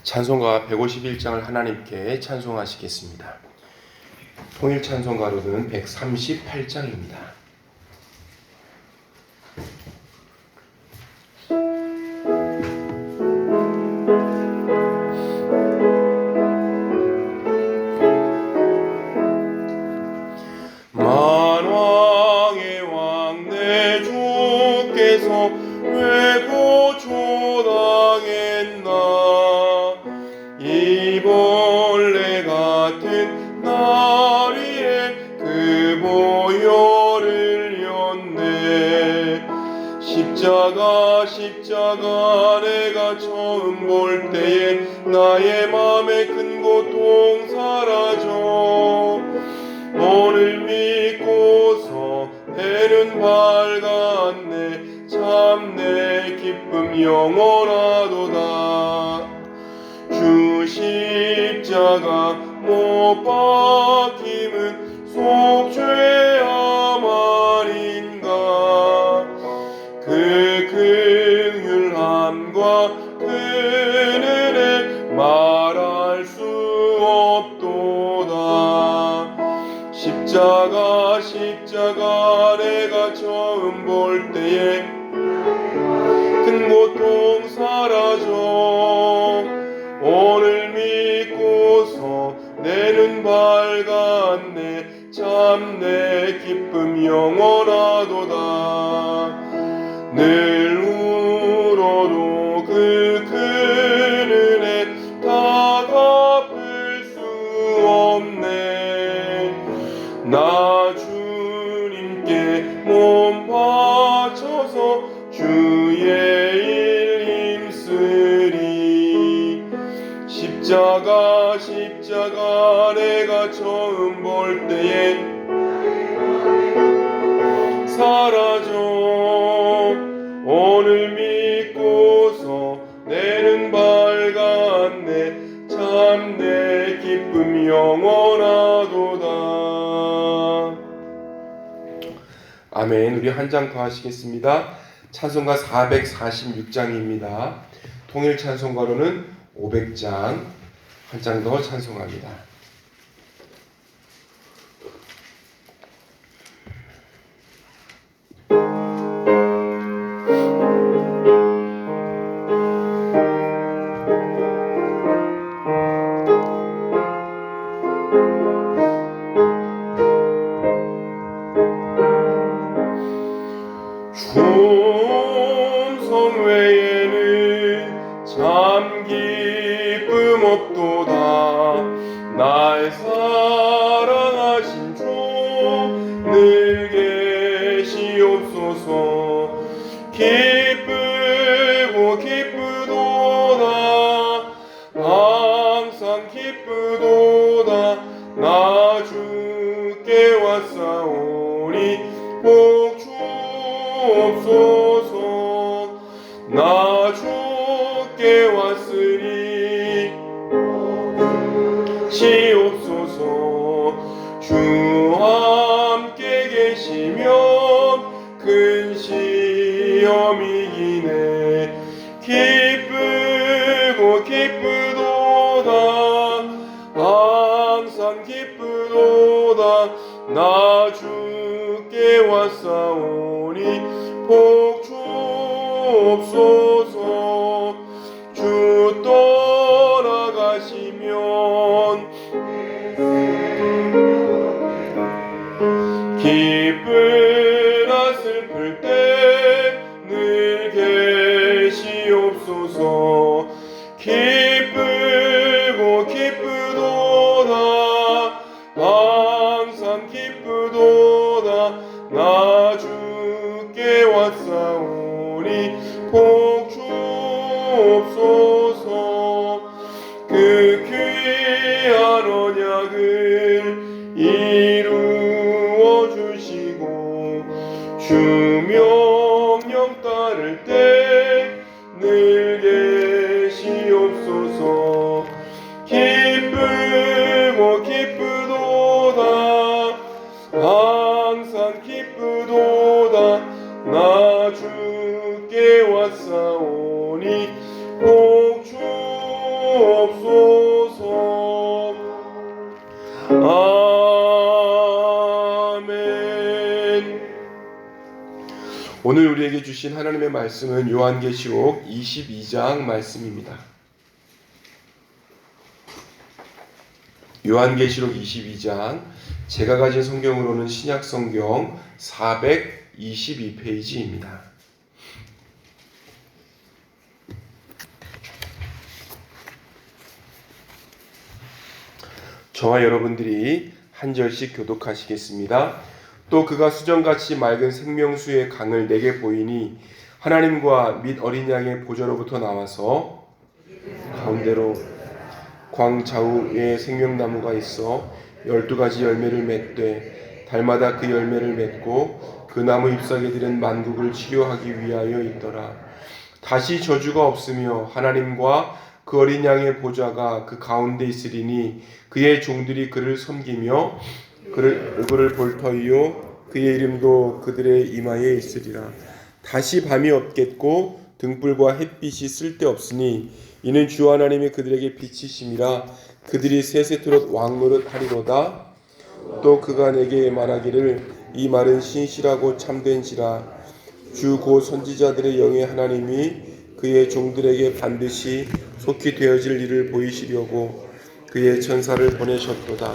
찬송가 151장을 하나님께 찬송하시겠습니다. 통일 찬송가로는 138장입니다. 만왕의 왕 내 주께서 왜 고초당했나. 이 벌레 같은 날 위에 그 보혈을 렸네. 십자가 내가 처음 볼 때에 나의 맘에 큰 고통 사라져. 오늘 믿고서 내는 밝았네. 참 내 기쁨 영원하도다. 주 십자가 못 박힘은 속죄함 아닌가. 그 긍휼함과 그 은혜 말할 수 없도다. 십자가 내가 처음 볼 때에 큰 고통 사라져. 오늘 믿고서 내는 밝았네. 참 내 기쁨 영원하도다. 늘 울어도 그 큰 은혜 다 갚을 수 없네. 나 주님께 몸 바쳐서 주의 일 힘쓰리. 십자가 내가 처음 볼 때에 사라져. 오늘 믿고서 내는 밝았네. 참 내 기쁨 영원하도다. 아멘. 우리 한 장 더 하시겠습니다. 찬송가 446장입니다. 통일 찬송가로는 500장 한 장 더 찬송합니다. 충성 외에는 참 기쁨 없도다. 날 사랑하신 주 늘 계시옵소서. 기쁘고 기쁘도다. 항상 기쁘도다. 나 주께 왔사오니 복 주옵소서. 나 주께 왔으니 시옵소서. 주 함께 계시면 큰 시험 이기네. 기쁘고 기쁘도다. 항상 기쁘도다. 나 주께 왔사오니 복 주옵소서. 주 떠나가시면 기쁘나 슬플 때 늘 계시옵소서. 기쁘고 기쁘도다. 항상 기쁘도다. 나 주께 왔사오니 복 주옵소서. 그 귀한 언약을 이루어 주시고 주 명령 따를 때 늘 계시옵소서. 기쁘고 기쁘도다. 항상 기쁘도다. 나 주께 왔사오니 복 주옵소서. 주옵소서. 아멘. 오늘 우리에게 주신 하나님의 말씀은 요한계시록 22장 말씀입니다. 요한계시록 22장, 제가 가진 성경으로는 신약성경 422페이지입니다. 저와 여러분들이 한 절씩 교독하시겠습니다. 또 그가 수정같이 맑은 생명수의 강을 내게 보이니 하나님과 및 어린 양의 보좌로부터 나와서 가운데로 광 좌우에 생명나무가 있어 12가지 열매를 맺되 달마다 그 열매를 맺고 그 나무 잎사귀들은 만국을 치료하기 위하여 있더라. 다시 저주가 없으며 하나님과 그 어린 양의 보좌가 그 가운데 있으리니 그의 종들이 그를 섬기며 그를 얼굴을 볼 터이요 그의 이름도 그들의 이마에 있으리라. 다시 밤이 없겠고 등불과 햇빛이 쓸데없으니 이는 주 하나님이 그들에게 빛이심이라. 그들이 세세토록 왕노릇 하리로다. 또 그가 내게 말하기를 이 말은 신실하고 참된지라. 주 곧 선지자들의 영의 하나님이 그의 종들에게 반드시 속히 되어질 일을 보이시려고 그의 천사를 보내셨도다.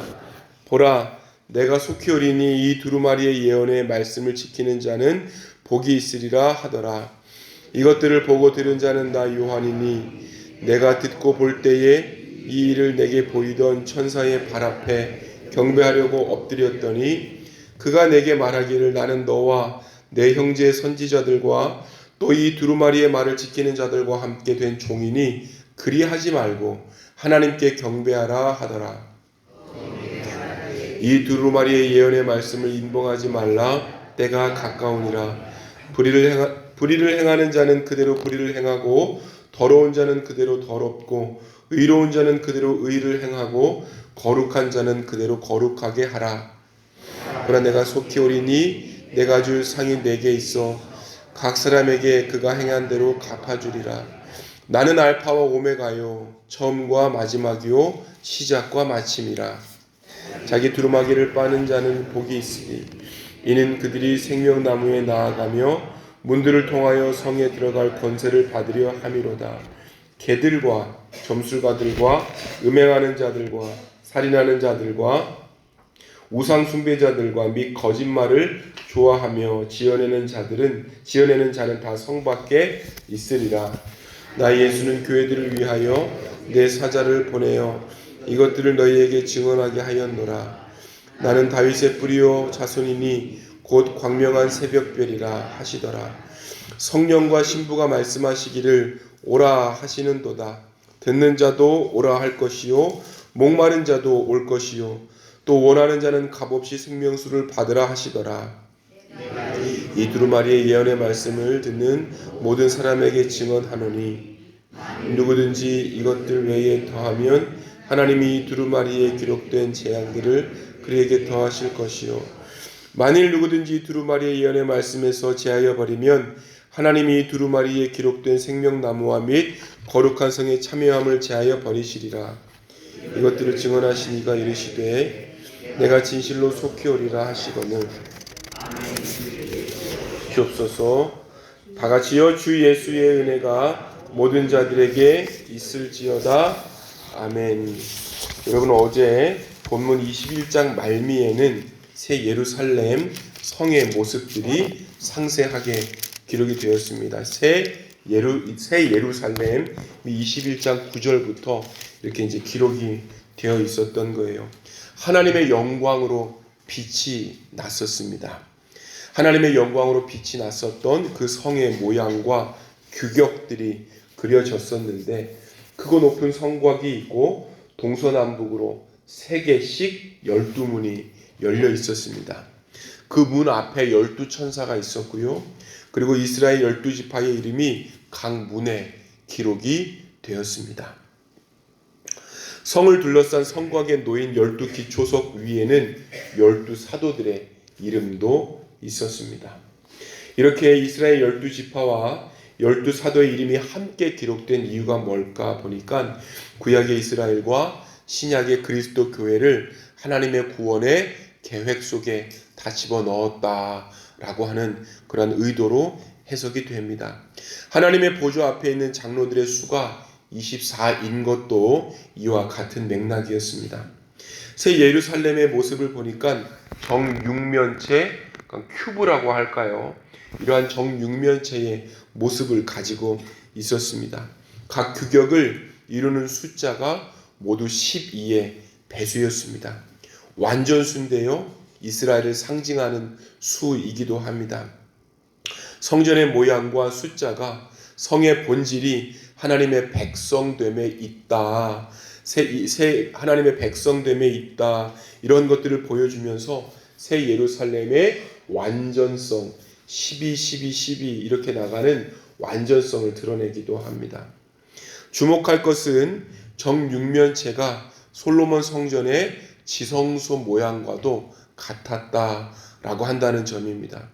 보라, 내가 속히 오리니 이 두루마리의 예언의 말씀을 지키는 자는 복이 있으리라 하더라. 이것들을 보고 들은 자는 나 요한이니 내가 듣고 볼 때에 이 일을 내게 보이던 천사의 발 앞에 경배하려고 엎드렸더니 그가 내게 말하기를 나는 너와 내 형제 선지자들과 또 이 두루마리의 말을 지키는 자들과 함께 된 종이니 그리하지 말고 하나님께 경배하라 하더라. 이 두루마리의 예언의 말씀을 인봉하지 말라. 때가 가까우니라. 불의를 행하는 자는 그대로 불의를 행하고 더러운 자는 그대로 더럽고 의로운 자는 그대로 의를 행하고 거룩한 자는 그대로 거룩하게 하라. 그러나 내가 속히 오리니 내가 줄 상이 내게 있어 각 사람에게 그가 행한 대로 갚아주리라. 나는 알파와 오메가요 처음과 마지막이요 시작과 마침이라. 자기 두루마기를 빠는 자는 복이 있으리. 이는 그들이 생명나무에 나아가며 문들을 통하여 성에 들어갈 권세를 받으려 함이로다. 개들과 점술가들과 음행하는 자들과 살인하는 자들과 우상 숭배자들과 및 거짓말을 좋아하며 지어내는 자는 다 성 밖에 있으리라. 나 예수는 교회들을 위하여 내 사자를 보내어 이것들을 너희에게 증언하게 하였노라. 나는 다윗의 뿌리요 자손이니 곧 광명한 새벽별이라 하시더라. 성령과 신부가 말씀하시기를 오라 하시는도다. 듣는 자도 오라 할 것이요 목마른 자도 올 것이요 또 원하는 자는 값없이 생명수를 받으라 하시더라. 이 두루마리의 예언의 말씀을 듣는 모든 사람에게 증언하노니 누구든지 이것들 외에 더하면 하나님이 이 두루마리에 기록된 재앙들을 그에게 더하실 것이요 만일 누구든지 이 두루마리의 예언의 말씀에서 제하여 버리면 하나님이 이 두루마리에 기록된 생명나무와 및 거룩한 성의 참여함을 제하여 버리시리라. 이것들을 증언하신 이가 이르시되 내가 진실로 속히 오리라 하시거늘 주옵소서. 다같이여 주 예수의 은혜가 모든 자들에게 있을지어다. 아멘. 여러분, 어제 본문 21장 말미에는 새 예루살렘 성의 모습들이 상세하게 기록이 되었습니다. 새 예루살렘 21장 9절부터 이렇게 이제 기록이 되어 있었던 거예요. 하나님의 영광으로 빛이 났었습니다. 하나님의 영광으로 빛이 났었던 그 성의 모양과 규격들이 그려졌었는데 크고 높은 성곽이 있고 동서남북으로 3개씩 12문이 열려 있었습니다. 그 문 앞에 12천사가 있었고요. 그리고 이스라엘 12지파의 이름이 각 문에 기록이 되었습니다. 성을 둘러싼 성곽에 놓인 12기초석 위에는 12사도들의 이름도 있었습니다. 이렇게 이스라엘 12지파와 12 사도의 이름이 함께 기록된 이유가 뭘까 보니까 구약의 이스라엘과 신약의 그리스도 교회를 하나님의 구원의 계획 속에 다 집어넣었다라고 하는 그런 의도로 해석이 됩니다. 하나님의 보좌 앞에 있는 장로들의 수가 24인 것도 이와 같은 맥락이었습니다. 새 예루살렘의 모습을 보니까 정육면체, 큐브라고 할까요? 이러한 정육면체의 모습을 가지고 있었습니다. 각 규격을 이루는 숫자가 모두 12의 배수였습니다. 완전수인데요, 이스라엘을 상징하는 수이기도 합니다. 성전의 모양과 숫자가 성의 본질이 하나님의 백성됨에 있다, 하나님의 백성됨에 있다, 이런 것들을 보여주면서 새 예루살렘의 완전성, 12, 12, 12 이렇게 나가는 완전성을 드러내기도 합니다. 주목할 것은 정육면체가 솔로몬 성전의 지성소 모양과도 같았다라고 한다는 점입니다.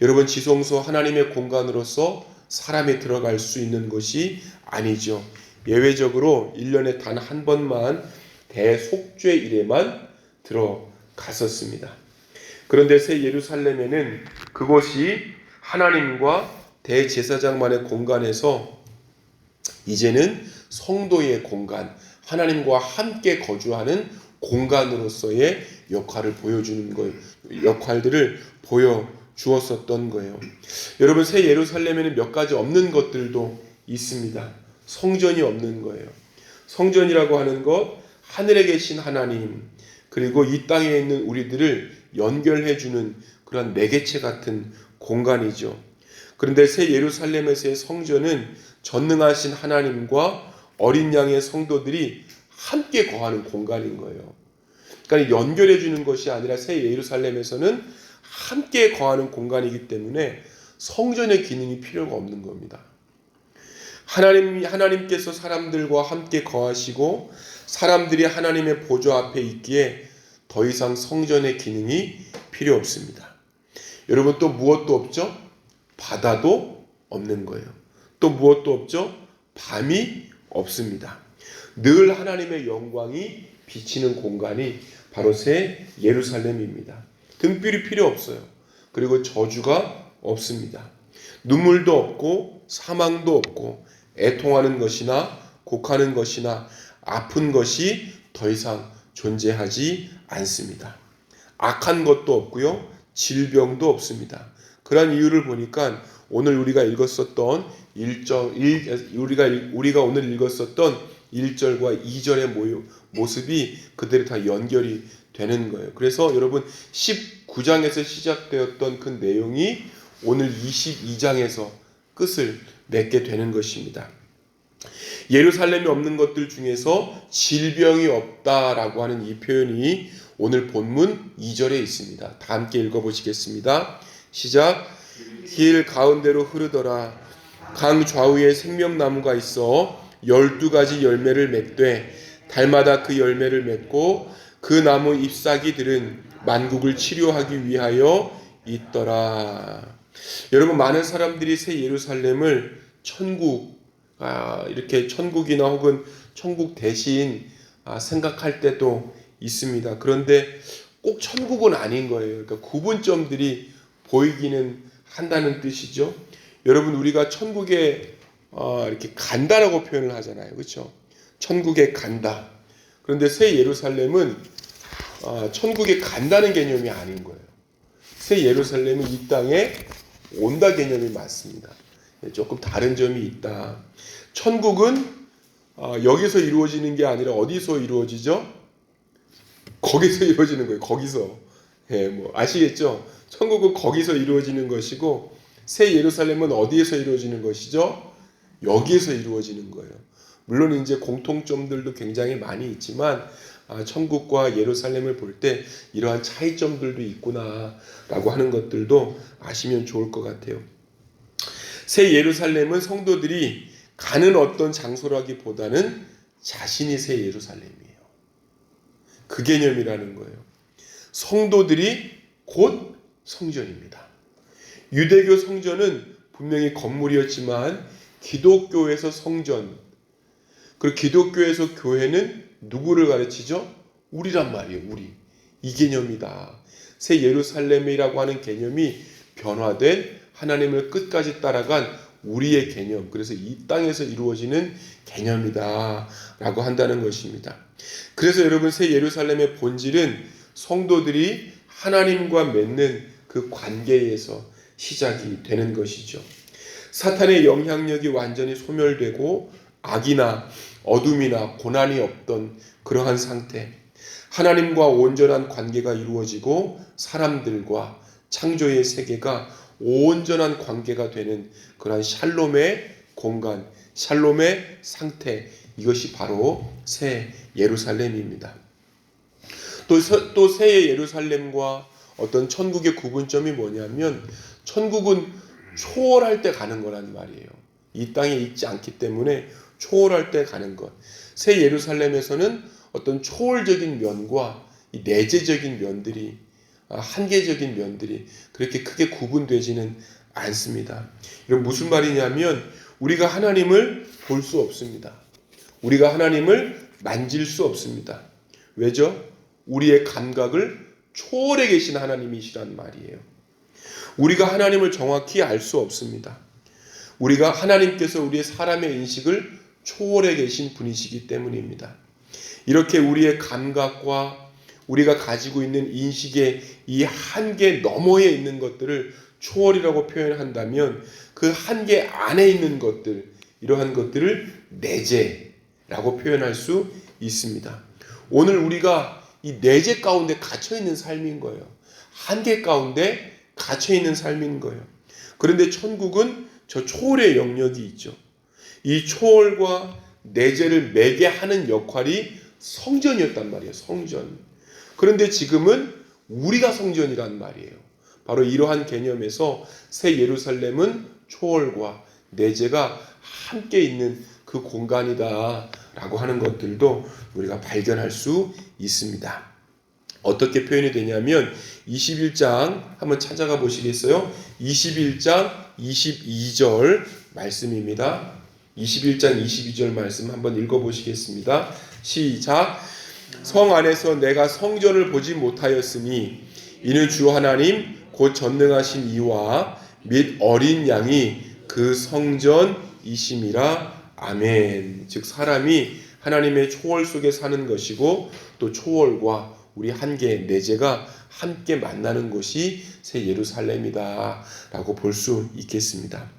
여러분, 지성소 하나님의 공간으로서 사람이 들어갈 수 있는 것이 아니죠. 예외적으로 1년에 단 한 번만 대속죄일에만 들어갔었습니다. 그런데 새 예루살렘에는 그곳이 하나님과 대제사장만의 공간에서 이제는 성도의 공간, 하나님과 함께 거주하는 공간으로서의 역할을 보여주는 거예요. 역할들을 보여주었었던 거예요. 여러분, 새 예루살렘에는 몇 가지 없는 것들도 있습니다. 성전이 없는 거예요. 성전이라고 하는 것, 하늘에 계신 하나님, 그리고 이 땅에 있는 우리들을 연결해주는 그런 매개체 같은 공간이죠. 그런데 새 예루살렘에서의 성전은 전능하신 하나님과 어린 양의 성도들이 함께 거하는 공간인 거예요. 그러니까 연결해주는 것이 아니라 새 예루살렘에서는 함께 거하는 공간이기 때문에 성전의 기능이 필요가 없는 겁니다. 하나님께서 사람들과 함께 거하시고 사람들이 하나님의 보좌 앞에 있기에 더 이상 성전의 기능이 필요 없습니다. 여러분, 또 무엇도 없죠? 바다도 없는 거예요. 또 무엇도 없죠? 밤이 없습니다. 늘 하나님의 영광이 비치는 공간이 바로 새 예루살렘입니다. 등불이 필요 없어요. 그리고 저주가 없습니다. 눈물도 없고 사망도 없고 애통하는 것이나 곡하는 것이나 아픈 것이 더 이상 존재하지 않습니다. 악한 것도 없고요, 질병도 없습니다. 그런 이유를 보니까 오늘 우리가 읽었었던 우리가 오늘 읽었었던 1절과 2절의 모습이 그대로 다 연결이 되는 거예요. 그래서 여러분, 19장에서 시작되었던 그 내용이 오늘 22장에서 끝을 맺게 되는 것입니다. 예루살렘이 없는 것들 중에서 질병이 없다라고 하는 이 표현이 오늘 본문 2절에 있습니다. 다 함께 읽어보시겠습니다. 시작. 길 가운데로 흐르더라. 강 좌우에 생명나무가 있어 12가지 열매를 맺되 달마다 그 열매를 맺고 그 나무 잎사귀들은 만국을 치료하기 위하여 있더라. 여러분, 많은 사람들이 새 예루살렘을 이렇게 천국이나 혹은 천국 대신 생각할 때도 있습니다. 그런데 꼭 천국은 아닌 거예요. 그러니까 구분점들이 보이기는 한다는 뜻이죠. 여러분, 우리가 천국에 이렇게 간다라고 표현을 하잖아요. 그렇죠? 천국에 간다. 그런데 새 예루살렘은 천국에 간다는 개념이 아닌 거예요. 새 예루살렘은 이 땅에 온다 개념이 맞습니다. 조금 다른 점이 있다. 천국은 여기서 이루어지는 게 아니라 어디서 이루어지죠? 거기서 이루어지는 거예요. 거기서. 아시겠죠? 천국은 거기서 이루어지는 것이고 새 예루살렘은 어디에서 이루어지는 것이죠? 여기에서 이루어지는 거예요. 물론 이제 공통점들도 굉장히 많이 있지만 천국과 예루살렘을 볼 때 이러한 차이점들도 있구나라고 하는 것들도 아시면 좋을 것 같아요. 새 예루살렘은 성도들이 가는 어떤 장소라기보다는 자신이 새 예루살렘이에요. 그 개념이라는 거예요. 성도들이 곧 성전입니다. 유대교 성전은 분명히 건물이었지만 기독교에서 성전, 그리고 기독교에서 교회는 누구를 가르치죠? 우리란 말이에요. 우리. 이 개념이다. 새 예루살렘이라고 하는 개념이 변화된 하나님을 끝까지 따라간 우리의 개념, 그래서 이 땅에서 이루어지는 개념이다 라고 한다는 것입니다. 그래서 여러분, 새 예루살렘의 본질은 성도들이 하나님과 맺는 그 관계에서 시작이 되는 것이죠. 사탄의 영향력이 완전히 소멸되고 악이나 어둠이나 고난이 없던 그러한 상태, 하나님과 온전한 관계가 이루어지고 사람들과 창조의 세계가 온전한 관계가 되는 그러한 샬롬의 공간, 샬롬의 상태, 이것이 바로 새 예루살렘입니다. 또 새 예루살렘과 어떤 천국의 구분점이 뭐냐면, 천국은 초월할 때 가는 거란 말이에요. 이 땅에 있지 않기 때문에 초월할 때 가는 것. 새 예루살렘에서는 어떤 초월적인 면과 이 내재적인 면들이, 한계적인 면들이 그렇게 크게 구분되지는 않습니다. 이건 무슨 말이냐면, 우리가 하나님을 볼 수 없습니다. 우리가 하나님을 만질 수 없습니다. 왜죠? 우리의 감각을 초월해 계신 하나님이시란 말이에요. 우리가 하나님을 정확히 알 수 없습니다. 우리가 하나님께서 우리의 사람의 인식을 초월해 계신 분이시기 때문입니다. 이렇게 우리의 감각과 우리가 가지고 있는 인식의 이 한계 너머에 있는 것들을 초월이라고 표현한다면, 그 한계 안에 있는 것들, 이러한 것들을 내재라고 표현할 수 있습니다. 오늘 우리가 이 내재 가운데 갇혀있는 삶인 거예요. 한계 가운데 갇혀있는 삶인 거예요. 그런데 천국은 저 초월의 영역이 있죠. 이 초월과 내재를 매게 하는 역할이 성전이었단 말이에요. 성전. 그런데 지금은 우리가 성전이란 말이에요. 바로 이러한 개념에서 새 예루살렘은 초월과 내재가 함께 있는 그 공간이다 라고 하는 것들도 우리가 발견할 수 있습니다. 어떻게 표현이 되냐면 21장 한번 찾아가 보시겠어요? 21장 22절 말씀입니다. 21장 22절 말씀 한번 읽어보시겠습니다. 시작. 성 안에서 내가 성전을 보지 못하였으니 이는 주 하나님 곧 전능하신 이와 및 어린 양이 그 성전이심이라. 아멘. 즉 사람이 하나님의 초월 속에 사는 것이고, 또 초월과 우리 한계 내재가 함께 만나는 곳이 새 예루살렘이다 라고 볼 수 있겠습니다.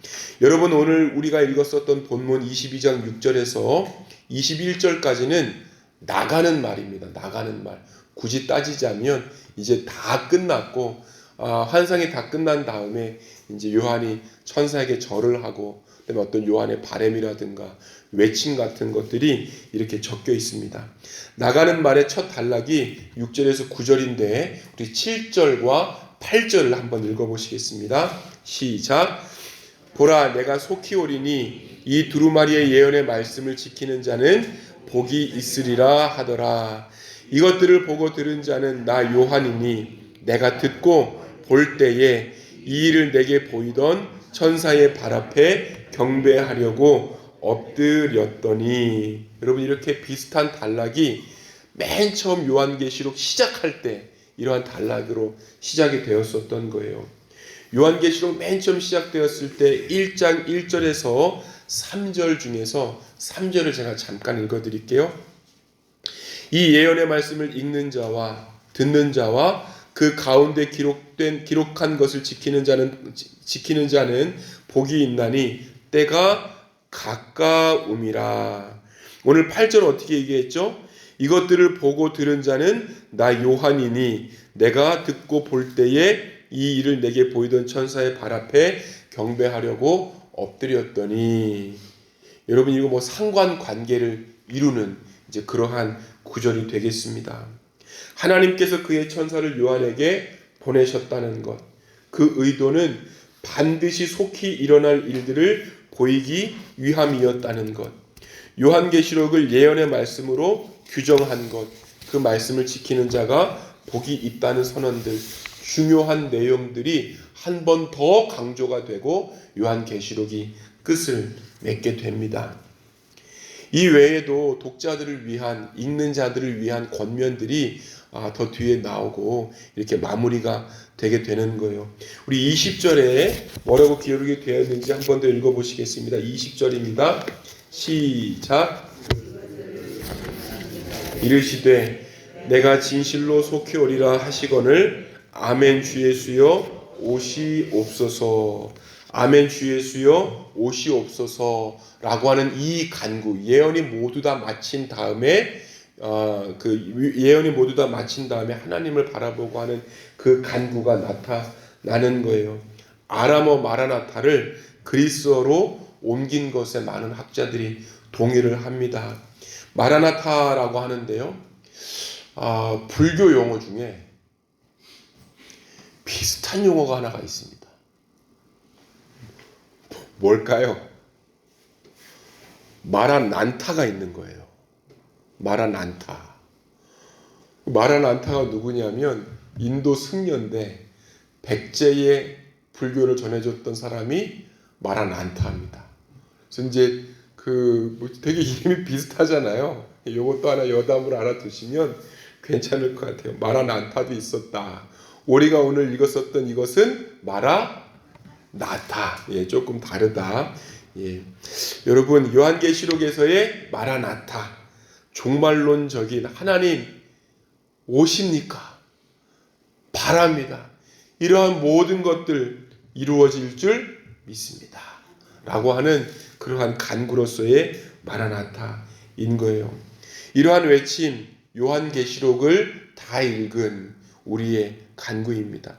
여러분, 오늘 우리가 읽었었던 본문 22장 6절에서 21절까지는 나가는 말입니다. 나가는 말. 굳이 따지자면 이제 다 끝났고, 환상이 다 끝난 다음에 이제 요한이 천사에게 절을 하고, 그다음에 어떤 요한의 바램이라든가 외침 같은 것들이 이렇게 적혀 있습니다. 나가는 말의 첫 단락이 6절에서 9절인데 우리 7절과 8절을 한번 읽어보시겠습니다. 시작. 보라, 내가 속히 오리니 이 두루마리의 예언의 말씀을 지키는 자는 복이 있으리라 하더라. 이것들을 보고 들은 자는 나 요한이니 내가 듣고 볼 때에 이 일을 내게 보이던 천사의 발 앞에 경배하려고 엎드렸더니. 여러분, 이렇게 비슷한 단락이 맨 처음 요한계시록 시작할 때 이러한 단락으로 시작이 되었었던 거예요. 요한계시록 맨 처음 시작되었을 때 1장 1절에서 3절 중에서 3절을 제가 잠깐 읽어드릴게요. 이 예언의 말씀을 읽는 자와 듣는 자와 그 가운데 기록한 것을 지키는 자는 복이 있나니 때가 가까움이라. 오늘 8절 어떻게 얘기했죠? 이것들을 보고 들은 자는 나 요한이니 내가 듣고 볼 때에 이 일을 내게 보이던 천사의 발 앞에 경배하려고 엎드렸더니. 여러분, 이거 뭐 상관관계를 이루는 이제 그러한 구절이 되겠습니다. 하나님께서 그의 천사를 요한에게 보내셨다는 것, 그 의도는 반드시 속히 일어날 일들을 보이기 위함이었다는 것, 요한계시록을 예언의 말씀으로 규정한 것, 그 말씀을 지키는 자가 복이 있다는 선언들 중요한 내용들이 한 번 더 강조가 되고 요한계시록이 끝을 맺게 됩니다. 이 외에도 독자들을 위한, 읽는 자들을 위한 권면들이 더 뒤에 나오고 이렇게 마무리가 되게 되는 거예요. 우리 20절에 뭐라고 기록이 되어 있는지 한 번 더 읽어보시겠습니다. 20절입니다. 시작. 이르시되 내가 진실로 속히 오리라 하시거늘 아멘 주 예수여 오시옵소서. 아멘 주 예수여 오시옵소서라고 하는 이 간구, 예언이 모두 다 마친 다음에 하나님을 바라보고 하는 그 간구가 나타나는 거예요. 아람어 마라나타를 그리스어로 옮긴 것에 많은 학자들이 동의를 합니다. 마라나타라고 하는데요, 불교 용어 중에 비슷한 용어가 하나가 있습니다. 뭘까요? 마라난타가 있는 거예요. 마라난타. 마라난타가 누구냐면 인도 승려인데 백제의 불교를 전해줬던 사람이 마라난타입니다. 그래서 이제 되게 이름이 비슷하잖아요. 이것도 하나 여담으로 알아두시면 괜찮을 것 같아요. 마라난타도 있었다. 우리가 오늘 읽었었던 이것은 마라나타. 조금 다르다. 여러분, 요한계시록에서의 마라나타, 종말론적인 하나님 오십니까? 바랍니다. 이러한 모든 것들 이루어질 줄 믿습니다. 라고 하는 그러한 간구로서의 마라나타인 거예요. 이러한 외침, 요한계시록을 다 읽은 우리의 간구입니다.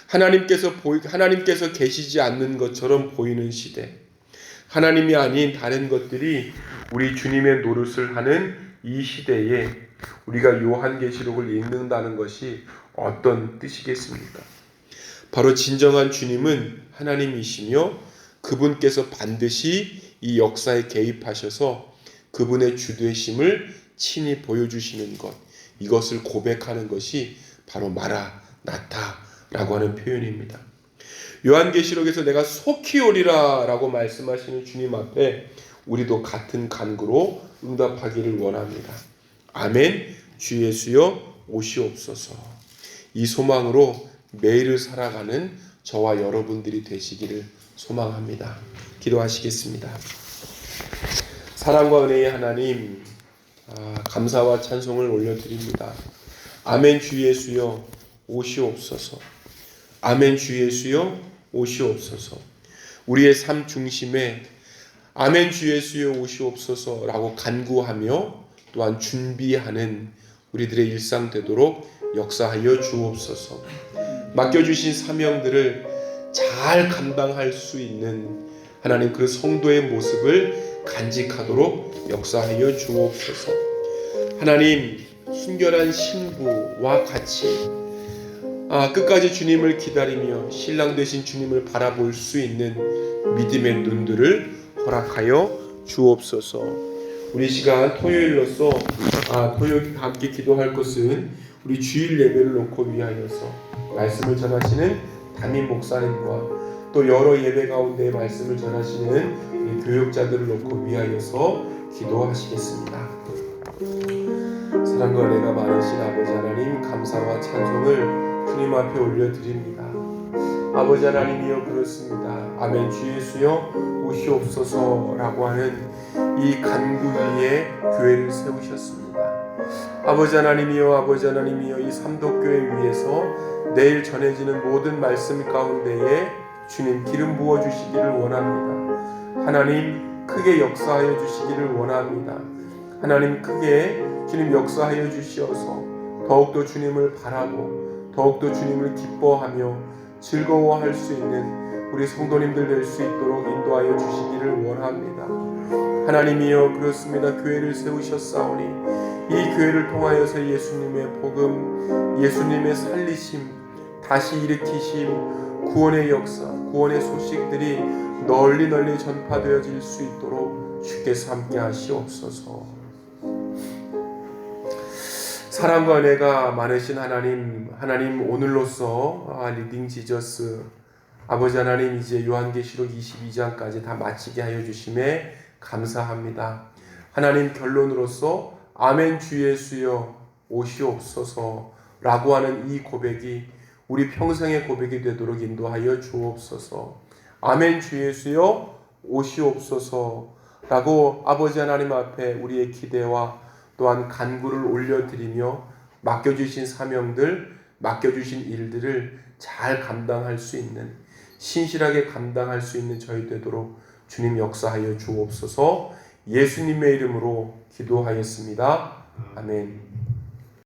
하나님께서 계시지 않는 것처럼 보이는 시대, 하나님이 아닌 다른 것들이 우리 주님의 노릇을 하는 이 시대에 우리가 요한계시록을 읽는다는 것이 어떤 뜻이겠습니까? 바로 진정한 주님은 하나님이시며 그분께서 반드시 이 역사에 개입하셔서 그분의 주되심을 친히 보여주시는 것, 이것을 고백하는 것이 바로 마라나타라고 하는 표현입니다. 요한계시록에서 내가 속히 오리라 라고 말씀하시는 주님 앞에 우리도 같은 간구로 응답하기를 원합니다. 아멘 주 예수여 오시옵소서. 이 소망으로 매일을 살아가는 저와 여러분들이 되시기를 소망합니다. 기도하시겠습니다. 사랑과 은혜의 하나님, 감사와 찬송을 올려드립니다. 아멘 주 예수여 오시옵소서. 아멘 주 예수여 오시옵소서. 우리의 삶 중심에 아멘 주 예수여 오시옵소서라고 간구하며 또한 준비하는 우리들의 일상 되도록 역사하여 주옵소서. 맡겨주신 사명들을 잘 감당할 수 있는 하나님 그 성도의 모습을 간직하도록 역사하여 주옵소서. 하나님, 순결한 신부와 같이 끝까지 주님을 기다리며 신랑 되신 주님을 바라볼 수 있는 믿음의 눈들을 허락하여 주옵소서. 우리 시간 토요일로서 토요일 함께 기도할 것은 우리 주일 예배를 놓고 위하여서 말씀을 전하시는 담임 목사님과 또 여러 예배 가운데 말씀을 전하시는 교육자들을 놓고 위하여서 기도하시겠습니다. 사랑과 은혜가 많으신 아버지 하나님, 감사와 찬송을 주님 앞에 올려드립니다. 아버지 하나님이여, 그렇습니다. 아멘 주 예수여 오시옵소서라고 하는 이 간구 위에 교회를 세우셨습니다. 아버지 하나님이여 이 삼도교회 위에서 내일 전해지는 모든 말씀 가운데에 주님 기름 부어주시기를 원합니다. 하나님 크게 역사하여 주시기를 원합니다. 하나님 크게 주님 역사하여 주시어서 더욱더 주님을 바라고 더욱더 주님을 기뻐하며 즐거워할 수 있는 우리 성도님들 될 수 있도록 인도하여 주시기를 원합니다. 하나님이여, 그렇습니다. 교회를 세우셨사오니 이 교회를 통하여서 예수님의 복음, 예수님의 살리심, 다시 일으키심, 구원의 역사, 구원의 소식들이 널리 전파되어질 수 있도록 주께서 함께 하시옵소서. 사랑과 은혜가 많으신 하나님 오늘로써 리딩 지저스 아버지 하나님 이제 요한계시록 22장까지 다 마치게 하여 주심에 감사합니다. 하나님 결론으로서 아멘 주 예수여 오시옵소서라고 하는 이 고백이 우리 평생의 고백이 되도록 인도하여 주옵소서. 아멘 주 예수여 오시옵소서라고 아버지 하나님 앞에 우리의 기대와 또한 간구를 올려드리며 맡겨주신 사명들, 맡겨주신 일들을 잘 감당할 수 있는, 신실하게 감당할 수 있는 저희 되도록 주님 역사하여 주옵소서. 예수님의 이름으로 기도하였습니다. 아멘.